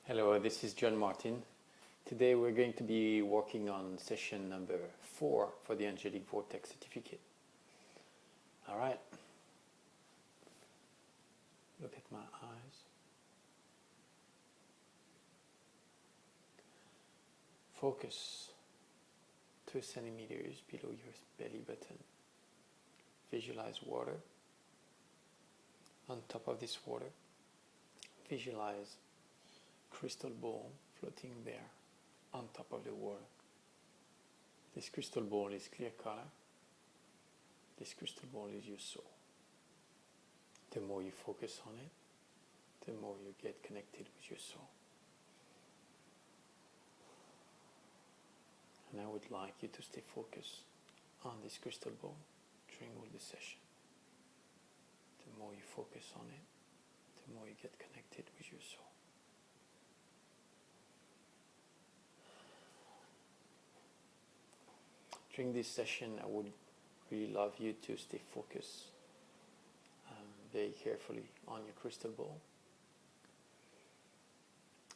Hello, this is John Martin. Today we're going to be working on session number 4 for the Angelic Vortex certificate. All right. Look at my eyes. Focus 2 centimeters below your belly button. Visualize water. On top of this water, visualize crystal ball floating there on top of the water. This crystal ball is clear color. This crystal ball is your soul. The more you focus on it, the more you get connected with your soul. And I would like you to stay focused on this crystal ball during all the session. The more you focus on it, the more you get connected with your soul. During this session, I would really love you to stay focused very carefully on your crystal ball,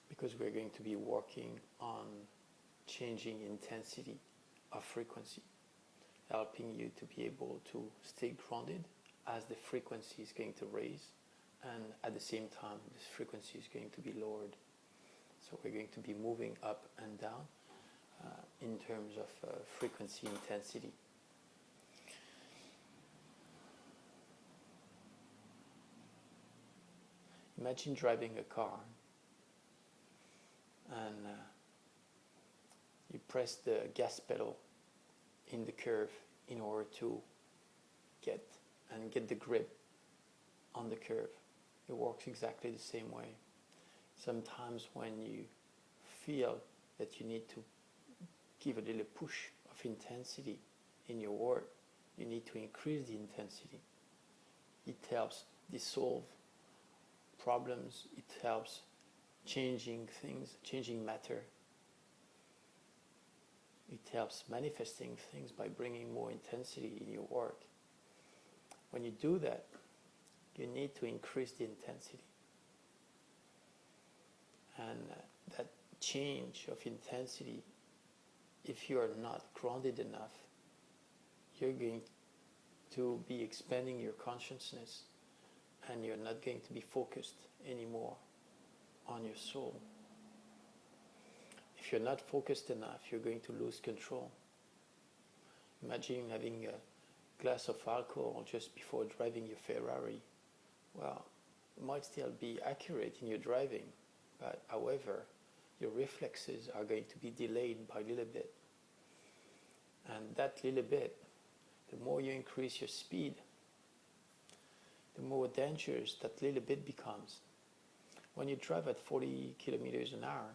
because we're going to be working on changing intensity of frequency, helping you to be able to stay grounded as the frequency is going to raise, and at the same time this frequency is going to be lowered. So we're going to be moving up and down in terms of frequency intensity. Imagine driving a car and you press the gas pedal in the curve in order to get the grip on the curve. It works exactly the same way. Sometimes when you feel that you need to give a little push of intensity in your work, you need to increase the intensity. It helps dissolve problems, it helps changing things, changing matter. It helps manifesting things by bringing more intensity in your work. When you do that, you need to increase the intensity. And that change of intensity, if you are not grounded enough, you're going to be expanding your consciousness and you're not going to be focused anymore on your soul. If you're not focused enough, you're going to lose control. Imagine having a glass of alcohol just before driving your Ferrari. Well, it might still be accurate in your driving, but however, your reflexes are going to be delayed by a little bit. And that little bit, the more you increase your speed, the more dangerous that little bit becomes. When you drive at 40 kilometers an hour,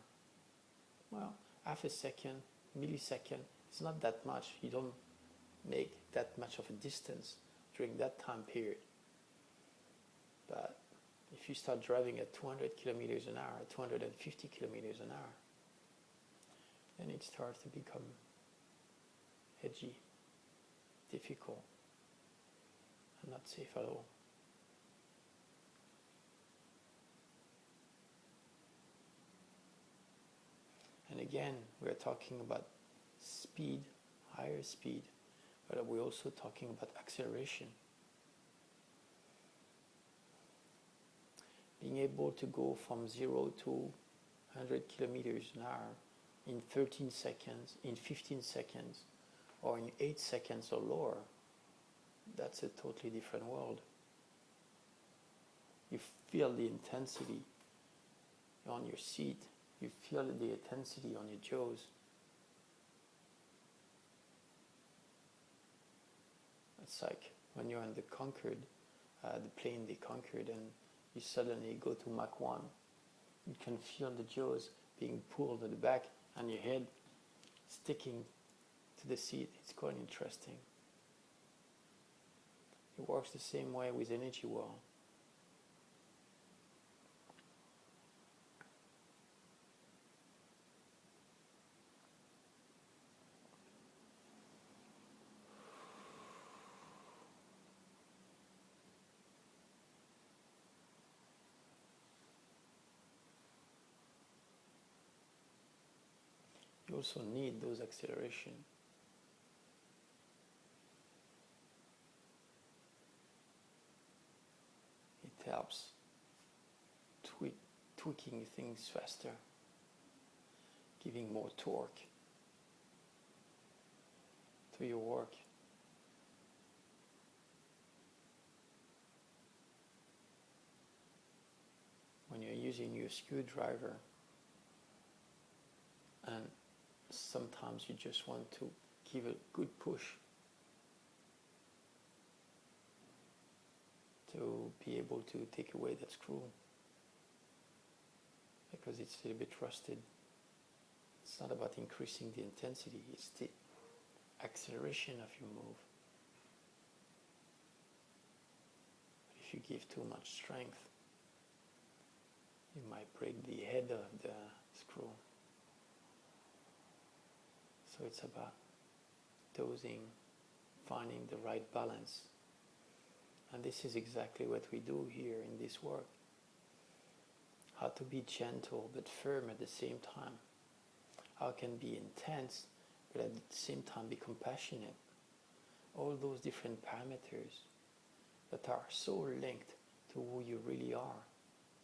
well, half a second, millisecond, it's not that much. You don't make that much of a distance during that time period. But if you start driving at 200 kilometers an hour, 250 kilometers an hour, then it starts to become edgy, difficult, and not safe at all. And again, we're talking about speed, higher speed, but we're also talking about acceleration. Being able to go from 0 to 100 kilometers an hour in 13 seconds, in 15 seconds, or in 8 seconds or lower, that's a totally different world. You feel the intensity on your seat. You feel the intensity on your jaws. It's like when you're in the Concorde, the plane they conquered, and you suddenly go to Mach 1. You can feel the jaws being pulled at the back and your head sticking to the seat. It's quite interesting. It works the same way with energy world. you also need those acceleration. It helps tweaking things faster, giving more torque to your work. When you're using your screwdriver and sometimes you just want to give a good push to be able to take away that screw because it's a little bit rusted. It's not about increasing the intensity, it's the acceleration of your move. But if you give too much strength, you might break the head of the screw. So it's about dosing, finding the right balance. And this is exactly what we do here in this work. How to be gentle but firm at the same time. How can be intense but at the same time be compassionate. All those different parameters that are so linked to who you really are,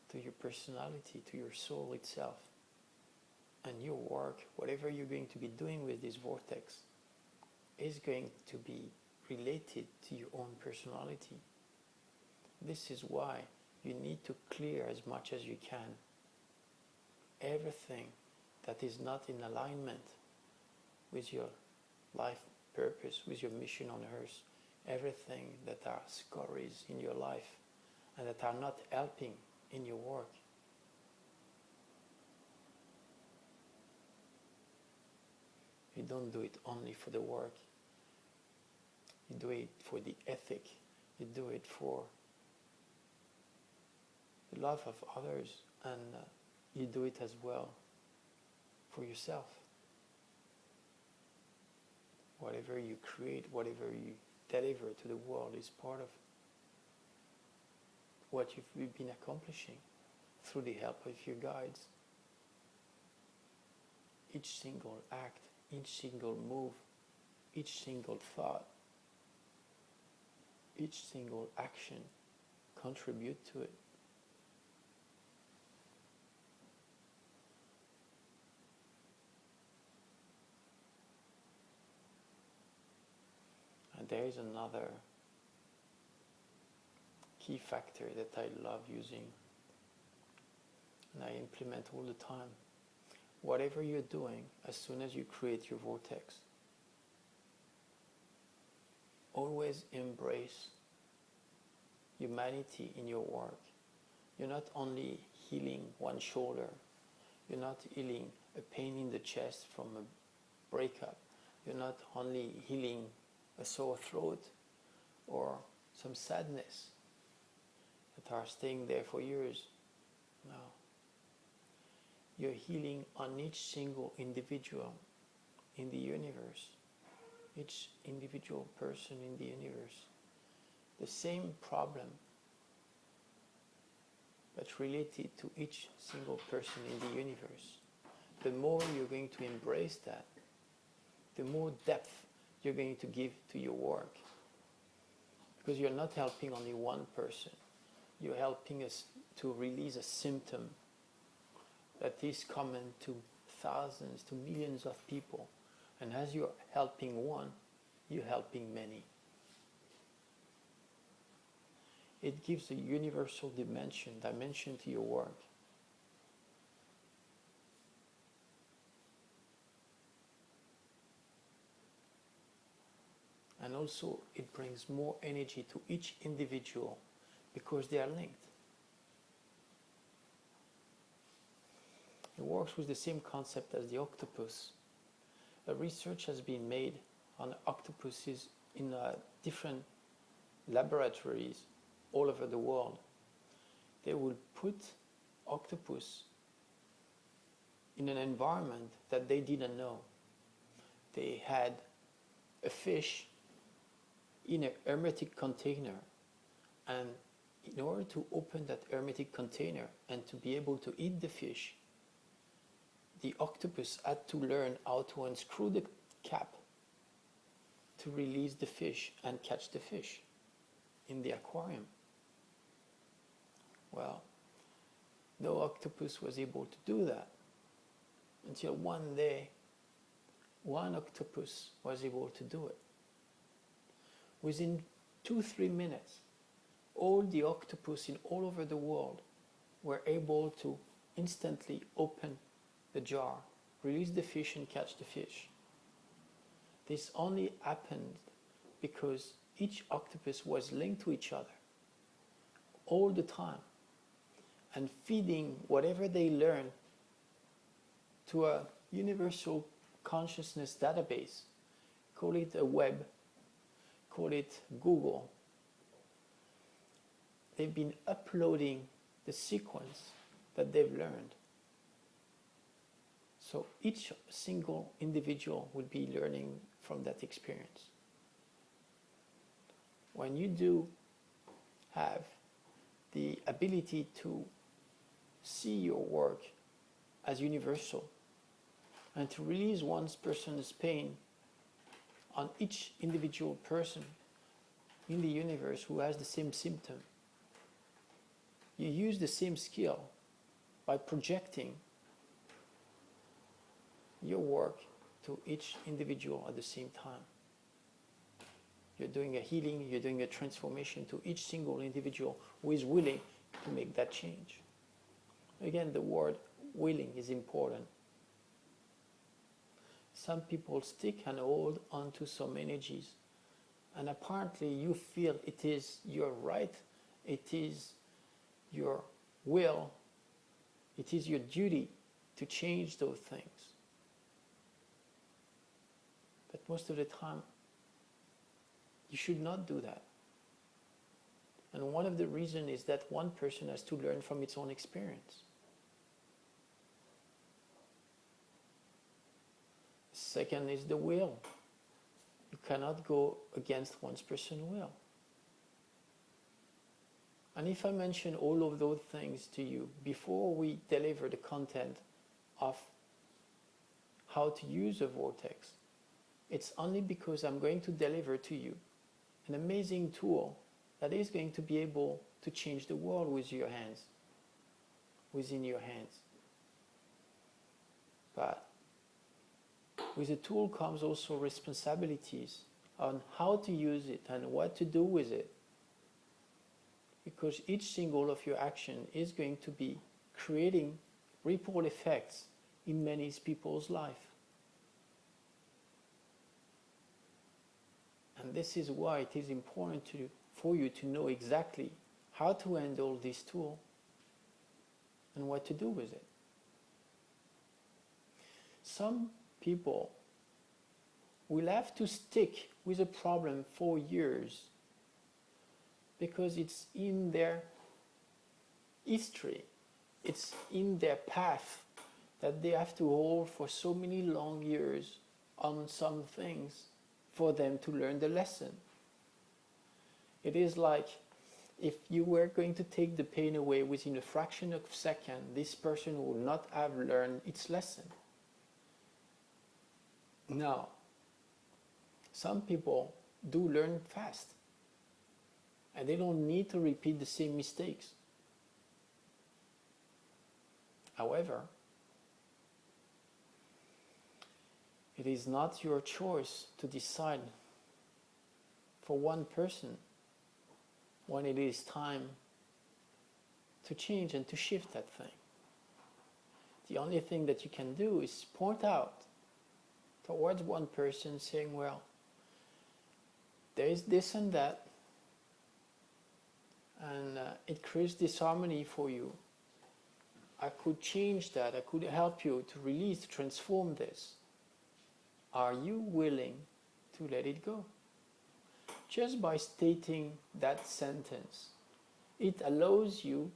to your personality, to your soul itself. And your work, whatever you're going to be doing with this vortex, is going to be related to your own personality. This is why you need to clear as much as you can everything that is not in alignment with your life purpose, with your mission on earth, everything that are scories in your life and that are not helping in your work. You don't do it only for the work. You do it for the ethic. You do it for the love of others, and you do it as well for yourself. Whatever you create, whatever you deliver to the world is part of what you've been accomplishing through the help of your guides. Each single act, each single move, each single thought, each single action contribute to it. And there is another key factor that I love using and I implement all the time. Whatever you're doing, as soon as you create your vortex, always embrace humanity in your work. You're not only healing one shoulder, you're not healing a pain in the chest from a breakup, you're not only healing a sore throat or some sadness that are staying there for years. No. You're healing on each single individual in the universe, each individual person in the universe. The same problem, but related to each single person in the universe. The more you're going to embrace that, the more depth you're going to give to your work. Because you're not helping only one person. You're helping us to release a symptom that is common to thousands, to millions of people. And as you're helping one, you're helping many. It gives a universal dimension to your work. And also it brings more energy to each individual because they are linked. It works with the same concept as the octopus. A research has been made on octopuses in different laboratories all over the world. They will put octopus in an environment that they didn't know. They had a fish in a hermetic container, and in order to open that hermetic container and to be able to eat the fish, the octopus had to learn how to unscrew the cap to release the fish and catch the fish in the aquarium. Well, no octopus was able to do that until one day, one octopus was able to do it. Within 2-3 minutes, all the octopus in all over the world were able to instantly open the jar, release the fish and catch the fish. This only happened because each octopus was linked to each other all the time and feeding whatever they learned to a universal consciousness database. Call it a web, call it Google. They've been uploading the sequence that they've learned. So each single individual will be learning from that experience. When you do have the ability to see your work as universal and to release one person's pain on each individual person in the universe who has the same symptom, you use the same skill by projecting your work to each individual at the same time. You're doing a healing, you're doing a transformation to each single individual who is willing to make that change. Again, the word willing is important. Some people stick and hold onto some energies, and apparently you feel it is your right, it is your will, it is your duty to change those things. But most of the time, you should not do that. And one of the reasons is that one person has to learn from its own experience. Second is the will. You cannot go against one person's will. And if I mention all of those things to you before we deliver the content of how to use a vortex, it's only because I'm going to deliver to you an amazing tool that is going to be able to change the world with your hands, within your hands. But with the tool comes also responsibilities on how to use it and what to do with it. Because each single of your action is going to be creating ripple effects in many people's life. And this is why it is important for you to know exactly how to handle this tool and what to do with it. Some people will have to stick with a problem for years because it's in their history, it's in their path that they have to hold for so many long years on some things for them to learn the lesson. It is like if you were going to take the pain away within a fraction of a second, this person will not have learned its lesson. Now, some people do learn fast, and they don't need to repeat the same mistakes. However, it is not your choice to decide for one person when it is time to change and to shift that thing. The only thing that you can do is point out towards one person saying, well, there is this and that, and it creates disharmony for you. I could change that, I could help you to release, to transform this. Are you willing to let it go? Just by stating that sentence, it allows you,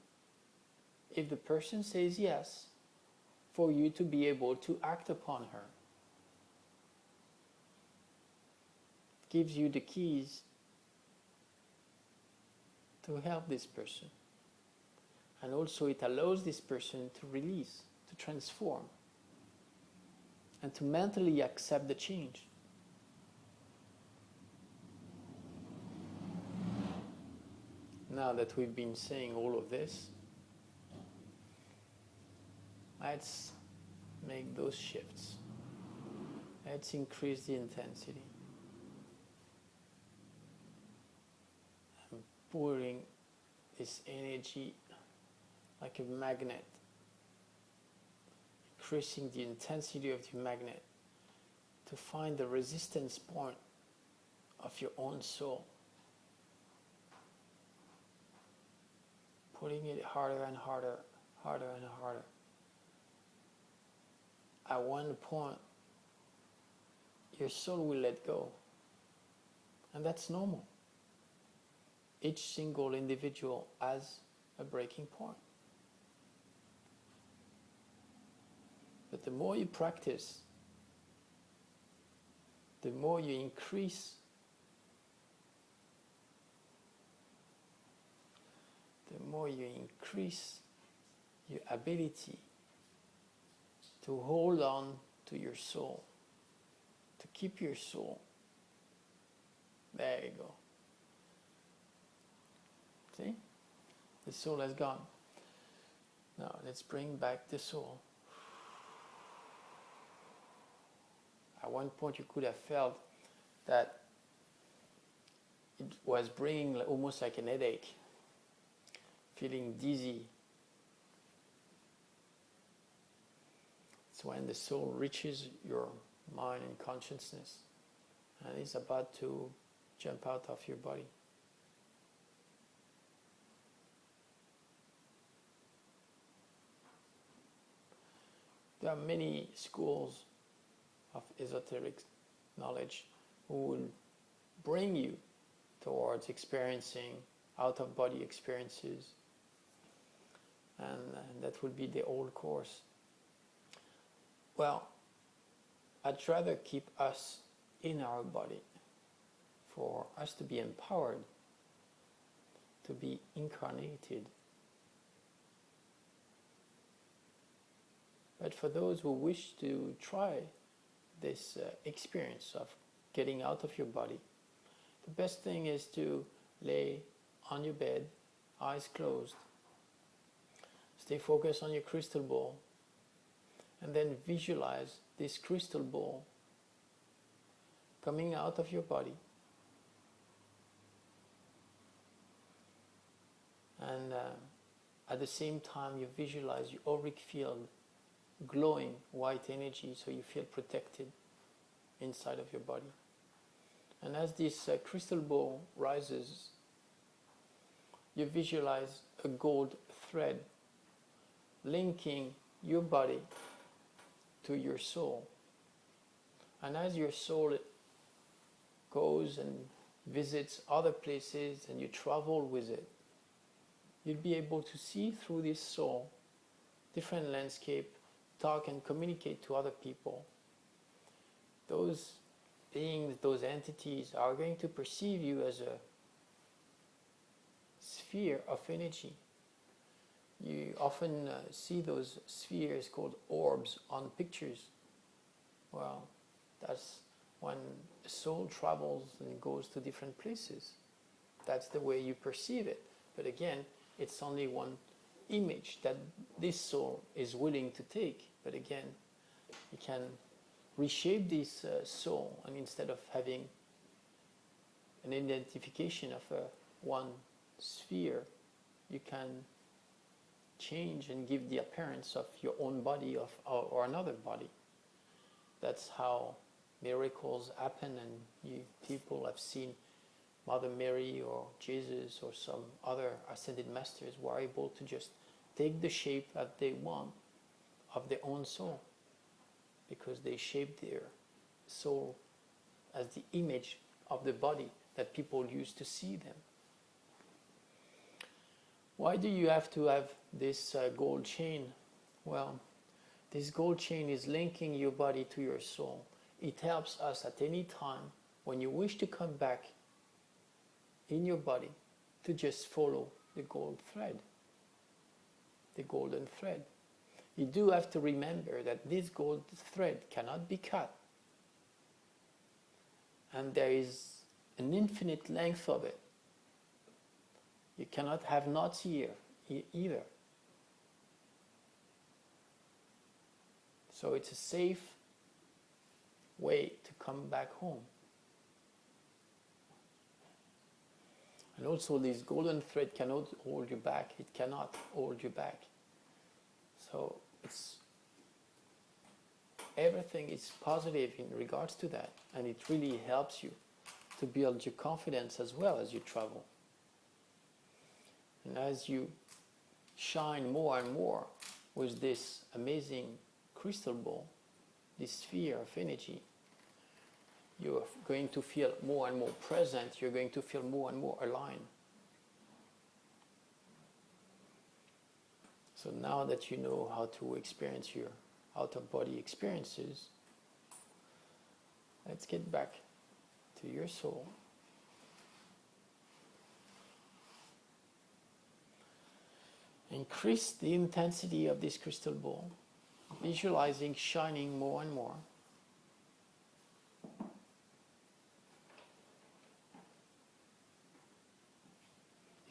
if the person says yes, for you to be able to act upon her. It gives you the keys to help this person. And also it allows this person to release, to transform. and to mentally accept the change. Now that we've been saying all of this, let's make those shifts. Let's increase the intensity. I'm pulling this energy like a magnet, increasing the intensity of the magnet to find the resistance point of your own soul. Putting it harder and harder, harder and harder. At one point, your soul will let go. And that's normal. Each single individual has a breaking point. But the more you practice, the more you increase your ability to hold on to your soul, to keep your soul. There you go. See? The soul has gone. Now let's bring back the soul. At one point you could have felt that it was bringing almost like an headache, feeling dizzy. It's when the soul reaches your mind and consciousness and is about to jump out of your body. There are many schools of esoteric knowledge who will bring you towards experiencing out-of-body experiences, and that will be the old course. Well, I'd rather keep us in our body for us to be empowered, to be incarnated. But for those who wish to try this experience of getting out of your body, the best thing is to lay on your bed, eyes closed. Stay focused on your crystal ball, and then visualize this crystal ball coming out of your body. And at the same time, you visualize your auric field glowing white energy, so you feel protected inside of your body. And as this crystal ball rises, you visualize a gold thread linking your body to your soul. And as your soul goes and visits other places and you travel with it, you'll be able to see through this soul different landscape, talk and communicate to other people. Those beings, those entities are going to perceive you as a sphere of energy. You often see those spheres called orbs on pictures. Well, that's when a soul travels and goes to different places. That's the way you perceive it. But again, it's only one image that this soul is willing to take. But again, you can reshape this soul, and instead of having an identification of one sphere, you can change and give the appearance of your own body or another body. That's how miracles happen, and people have seen Mother Mary or Jesus or some other ascended masters who are able to just take the shape that they want of their own soul, because they shape their soul as the image of the body that people use to see them. Why do you have to have this gold chain? Well, this gold chain is linking your body to your soul. It helps us at any time when you wish to come back in your body to just follow the gold thread, the golden thread. you do have to remember that this gold thread cannot be cut. And there is an infinite length of it. You cannot have knots here either. So it's a safe way to come back home. And also this golden thread cannot hold you back. It cannot hold you back. So everything is positive in regards to that. And it really helps you to build your confidence as well as you travel. And as you shine more and more with this amazing crystal ball, this sphere of energy, you're going to feel more and more present. You're going to feel more and more aligned. So now that you know how to experience your out-of-body experiences, let's get back to your soul. Increase the intensity of this crystal ball, visualizing shining more and more.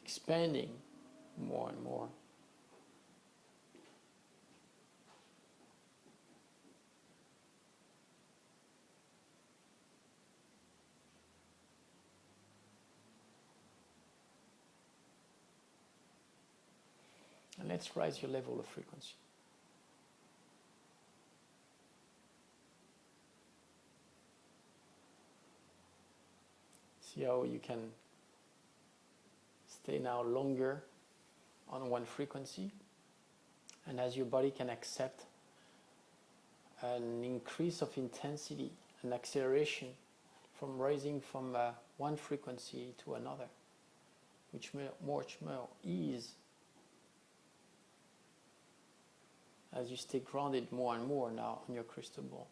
Expanding more and more. And let's raise your level of frequency. See how you can stay now longer on one frequency, and as your body can accept an increase of intensity, an acceleration from rising from one frequency to another, which much more ease as you stay grounded more and more now on your crystal ball.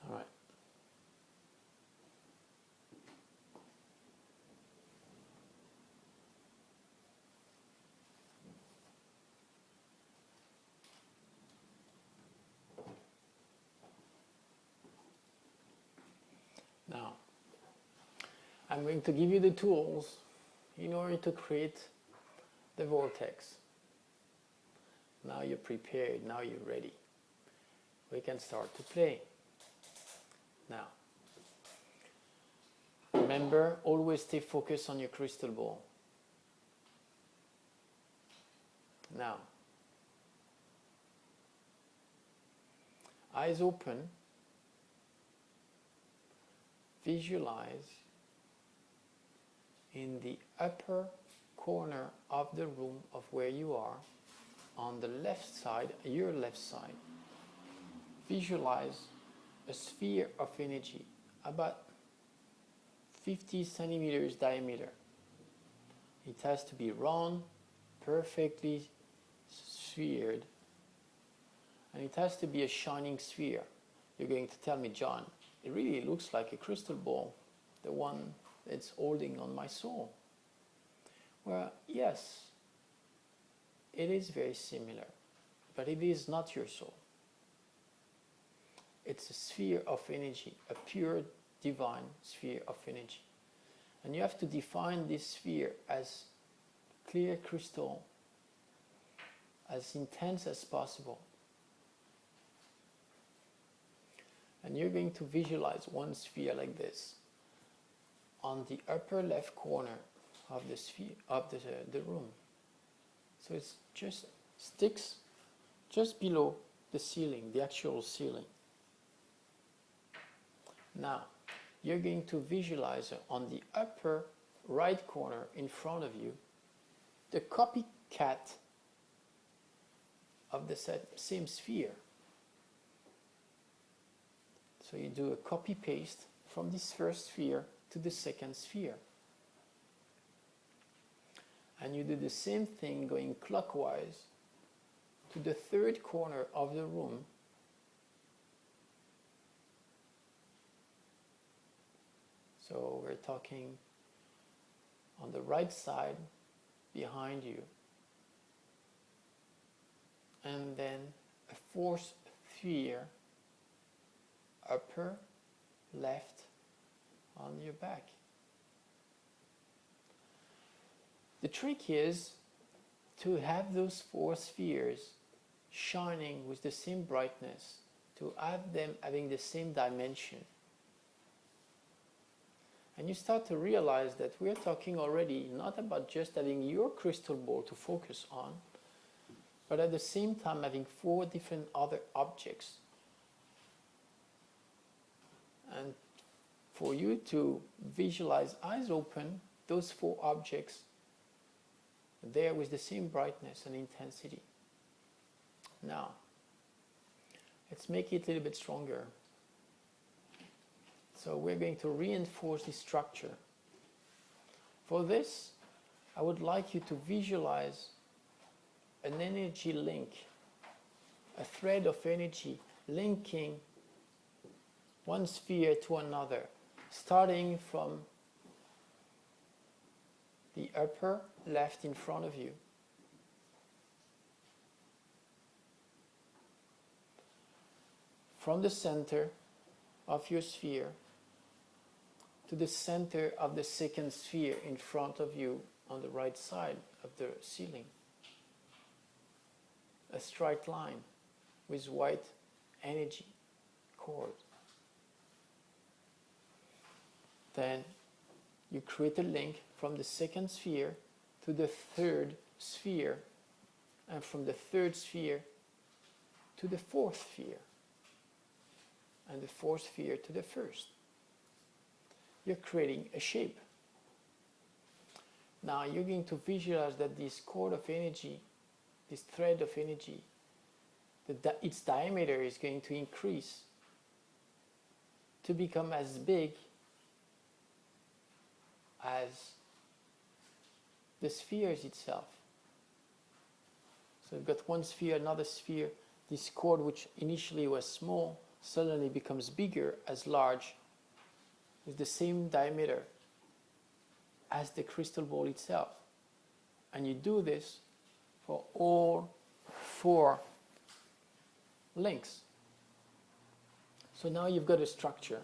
All right. Now, I'm going to give you the tools in order to create the vortex. Now you're prepared, now you're ready. We can start to play. Now, remember, always stay focused on your crystal ball. Now, eyes open, visualize in the upper corner of the room of where you are, on the left side, your left side, visualize a sphere of energy about 50 centimeters diameter. It has to be round, perfectly sphered, and it has to be a shining sphere. You're going to tell me, John, it really looks like a crystal ball, the one that's holding on my soul. Well, yes, it is very similar, but it is not your soul. It's a sphere of energy, a pure divine sphere of energy. And you have to define this sphere as clear crystal, as intense as possible. And you're going to visualize one sphere like this on the upper left corner of the sphere of the room. So it just sticks just below the ceiling, the actual ceiling. Now, you're going to visualize on the upper right corner in front of you the copycat of the same sphere. So you do a copy paste from this first sphere to the second sphere. And you do the same thing going clockwise to the third corner of the room. So we're talking on the right side behind you. And then a fourth sphere, upper left on your back. The trick is to have those four spheres shining with the same brightness, to have them having the same dimension. And you start to realize that we're talking already not about just having your crystal ball to focus on, but at the same time having four different other objects. And for you to visualize, eyes open, those four objects there with the same brightness and intensity. Now, let's make it a little bit stronger. So we're going to reinforce this structure. For this, I would like you to visualize an energy link, a thread of energy linking one sphere to another, starting from the upper left in front of you. From the center of your sphere to the center of the second sphere in front of you on the right side of the ceiling. A straight line with white energy cord. Then you create a link from the second sphere to the third sphere, and from the third sphere to the fourth sphere, and the fourth sphere to the first. You're creating a shape. Now you're going to visualize that this cord of energy, this thread of energy, its diameter is going to increase to become as big as the spheres itself. So you've got one sphere, another sphere. This cord, which initially was small, suddenly becomes bigger as large, with the same diameter as the crystal ball itself. And you do this for all four links. So now you've got a structure.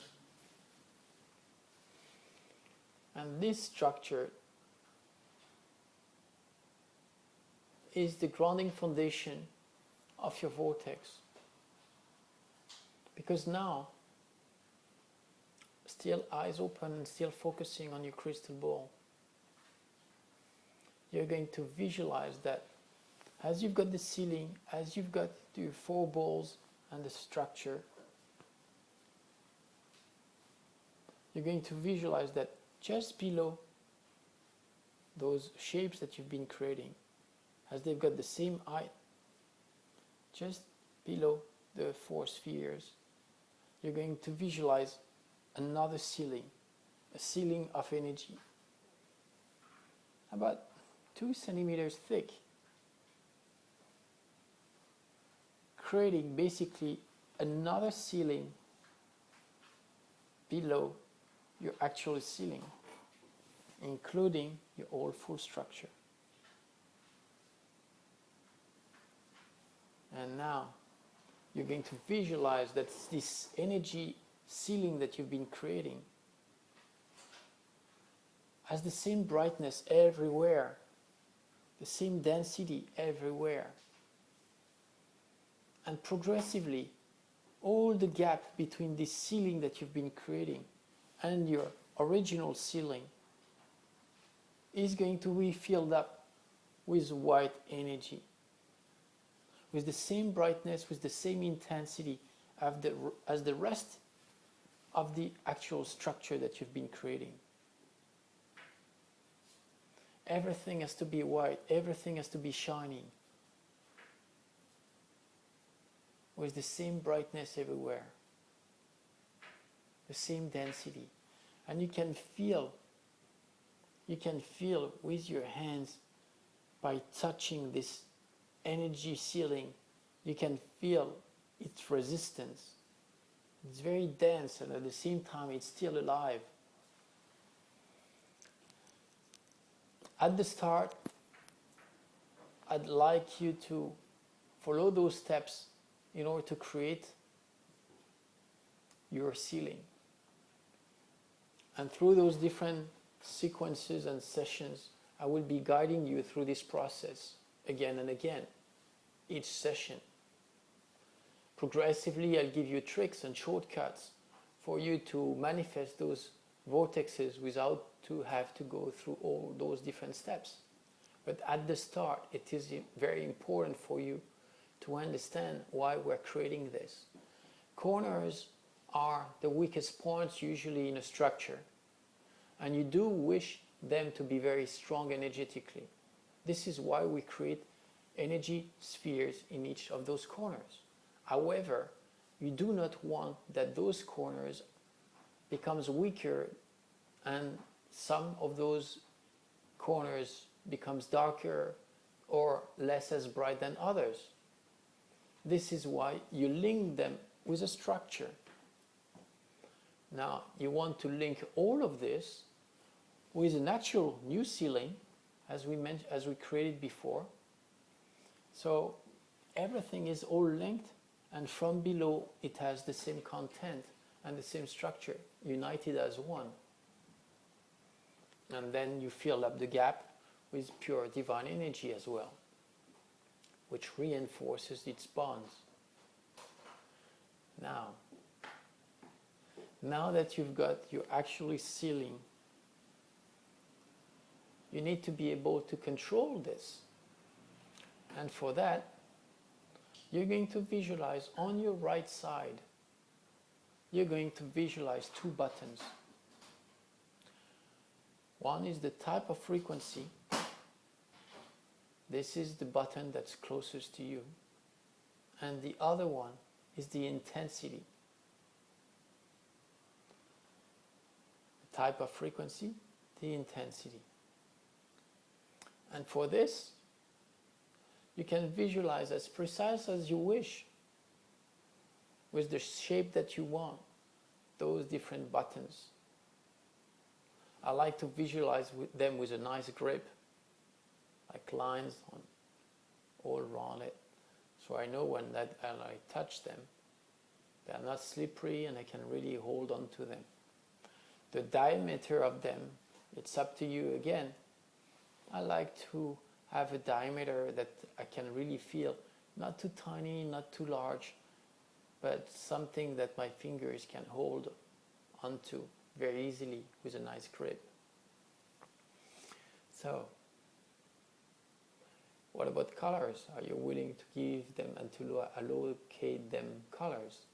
And this structure is the grounding foundation of your vortex. Because now, still eyes open and still focusing on your crystal ball, you're going to visualize that as you've got the ceiling, as you've got the four balls and the structure, you're going to visualize that just below those shapes that you've been creating, as they've got the same height, just below the four spheres, you're going to visualize another ceiling, a ceiling of energy, about 2 centimeters thick, creating basically another ceiling below your actual ceiling, including your whole full structure. And now you're going to visualize that this energy ceiling that you've been creating has the same brightness everywhere, the same density everywhere. And progressively, all the gap between this ceiling that you've been creating and your original ceiling is going to be filled up with white energy, with the same brightness, with the same intensity as the rest of the actual structure that you've been creating. Everything has to be white, everything has to be shining, with the same brightness everywhere, the same density. And you can feel with your hands, by touching this energy ceiling, you can feel its resistance. It's very dense, and at the same time it's still alive. At the start, I'd like you to follow those steps in order to create your ceiling. And through those different sequences and sessions, I will be guiding you through this process again and again, each session. Progressively, I'll give you tricks and shortcuts for you to manifest those vortexes without to have to go through all those different steps. But at the start, it is very important for you to understand why we're creating this. Corners are the weakest points usually in a structure, and you do wish them to be very strong energetically. This is why we create energy spheres in each of those corners. However, you do not want that those corners becomes weaker and some of those corners becomes darker or less as bright than others. This is why you link them with a structure. Now, you want to link all of this with an actual new ceiling, as we created before. So everything is all linked, and from below it has the same content and the same structure, united as one. And then you fill up the gap with pure divine energy as well, which reinforces its bonds. Now that you've got your actual ceiling, you need to be able to control this. And for that, you're going to visualize on your right side, you're going to visualize two buttons. One is the type of frequency. This is the button that's closest to you. And the other one is the intensity. The type of frequency, the intensity. And for this, you can visualize as precise as you wish, with the shape that you want, those different buttons. I like to visualize them with a nice grip, like lines all around it. So I know when I touch them, they're not slippery and I can really hold on to them. The diameter of them, it's up to you again. I like to have a diameter that I can really feel, not too tiny, not too large, but something that my fingers can hold onto very easily with a nice grip. So, what about colors? Are you willing to give them and to allocate them colors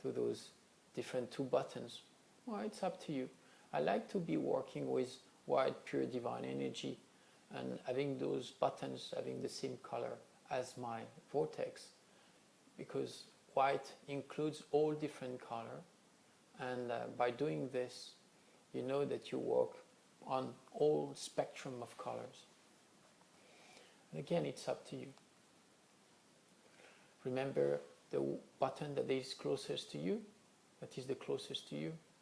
to those different two buttons? Well, it's up to you. I like to be working with white, pure divine energy, and having those buttons having the same color as my vortex, because white includes all different color, and by doing this, you know that you work on all spectrum of colors. And again, it's up to you. Remember, the button that is closest to you,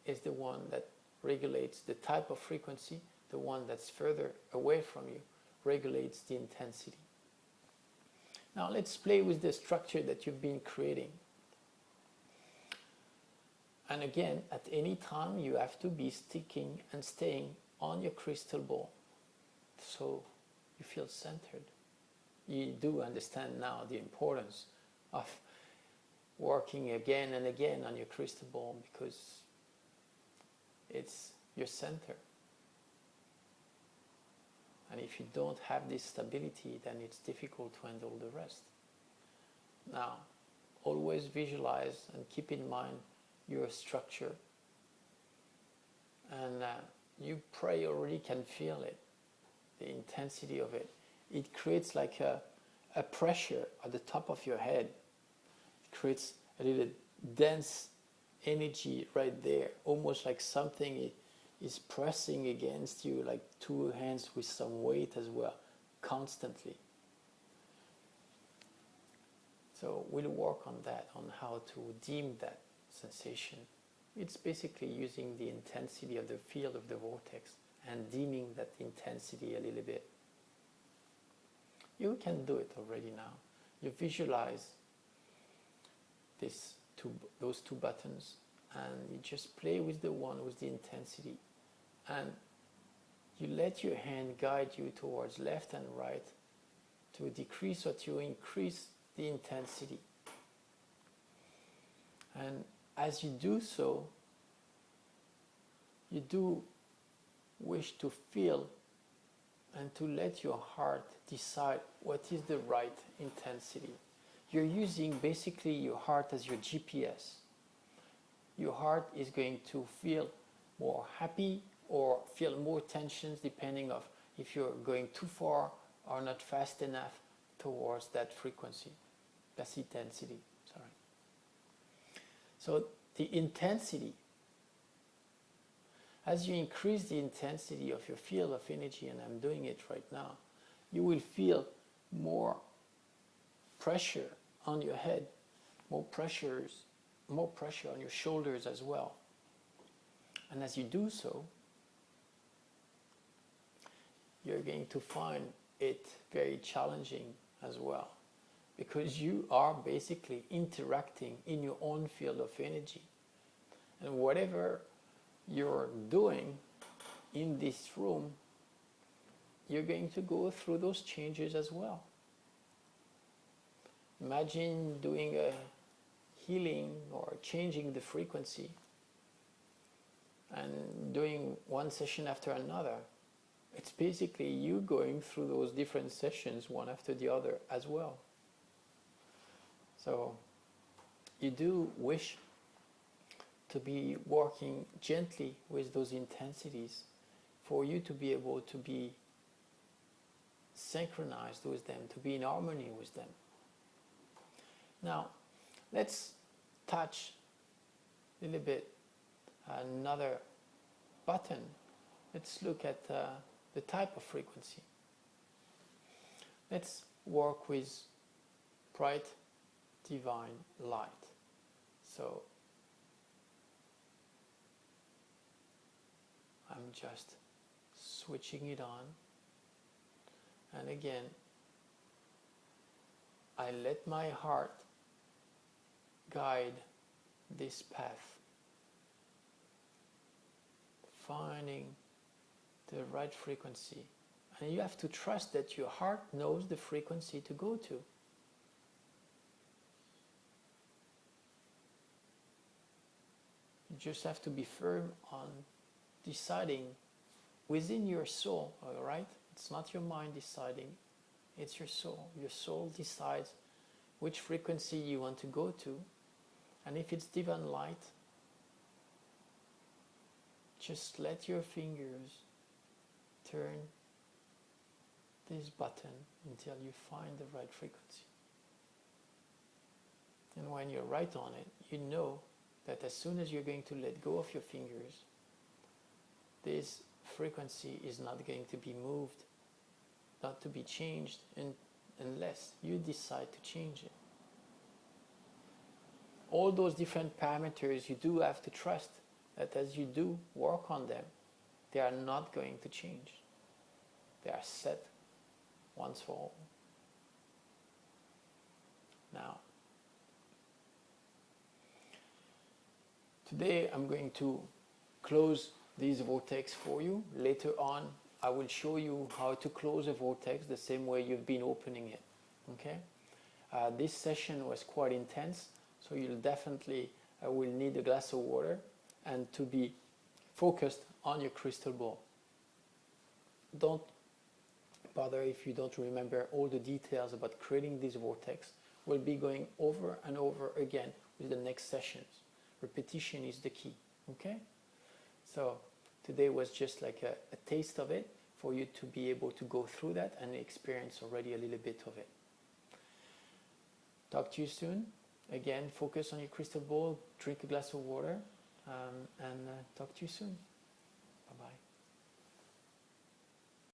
is the one that regulates the type of frequency. The one that's further away from you regulates the intensity. Now let's play with the structure that you've been creating. And again, at any time you have to be sticking and staying on your crystal ball so you feel centered. You do understand now the importance of working again and again on your crystal ball, because it's your center. And if you don't have this stability, then it's difficult to handle the rest. Now, always visualize and keep in mind your structure. And you probably already can feel it, the intensity of it. It creates like a pressure at the top of your head. It creates a little dense energy right there, almost like something is pressing against you, like two hands with some weight as well, constantly. So we'll work on that, on how to dim that sensation. It's basically using the intensity of the field of the vortex and dimming that intensity a little bit. You can do it already now. You visualize those two buttons, and you just play with the one with the intensity, and you let your hand guide you towards left and right to decrease or to increase the intensity. And as you do so, you do wish to feel and to let your heart decide what is the right intensity. You're using basically your heart as your GPS. Your heart is going to feel more happy or feel more tensions depending on if you're going too far or not fast enough towards that frequency. That's intensity, sorry. So the intensity, as you increase the intensity of your field of energy, and I'm doing it right now, you will feel more pressure on your head, more pressure on your shoulders as well. And as you do so, you're going to find it very challenging as well, because you are basically interacting in your own field of energy. And whatever you're doing in this room, you're going to go through those changes as well. Imagine doing a healing or changing the frequency and doing one session after another. It's basically you going through those different sessions one after the other as well. So you do wish to be working gently with those intensities for you to be able to be synchronized with them, to be in harmony with them. Now, let's touch a little bit another button. Let's look at the type of frequency. Let's work with bright divine light. So I'm just switching it on, and again I let my heart guide this path, finding the right frequency. And you have to trust that your heart knows the frequency to go to. You just have to be firm on deciding within your soul, all right? It's not your mind deciding, it's your soul. Your soul decides which frequency you want to go to. And if it's divine light, just let your fingers turn this button until you find the right frequency. And when you're right on it, you know that as soon as you're going to let go of your fingers, this frequency is not going to be moved, not to be changed, unless you decide to change it. All those different parameters, you do have to trust that as you do work on them, they are not going to change. They are set once for all. Now, today I'm going to close this vortex for you. Later on, I will show you how to close a vortex the same way you've been opening it. Okay? This session was quite intense, so you'll definitely will need a glass of water and to be focused on your crystal ball. Don't bother if you don't remember all the details about creating this vortex. We'll be going over and over again with the next sessions. Repetition is the key. Okay? So today was just like a taste of it for you to be able to go through that and experience already a little bit of it. Talk to you soon. Again, focus on your crystal ball, drink a glass of water, and talk to you soon. Bye-bye.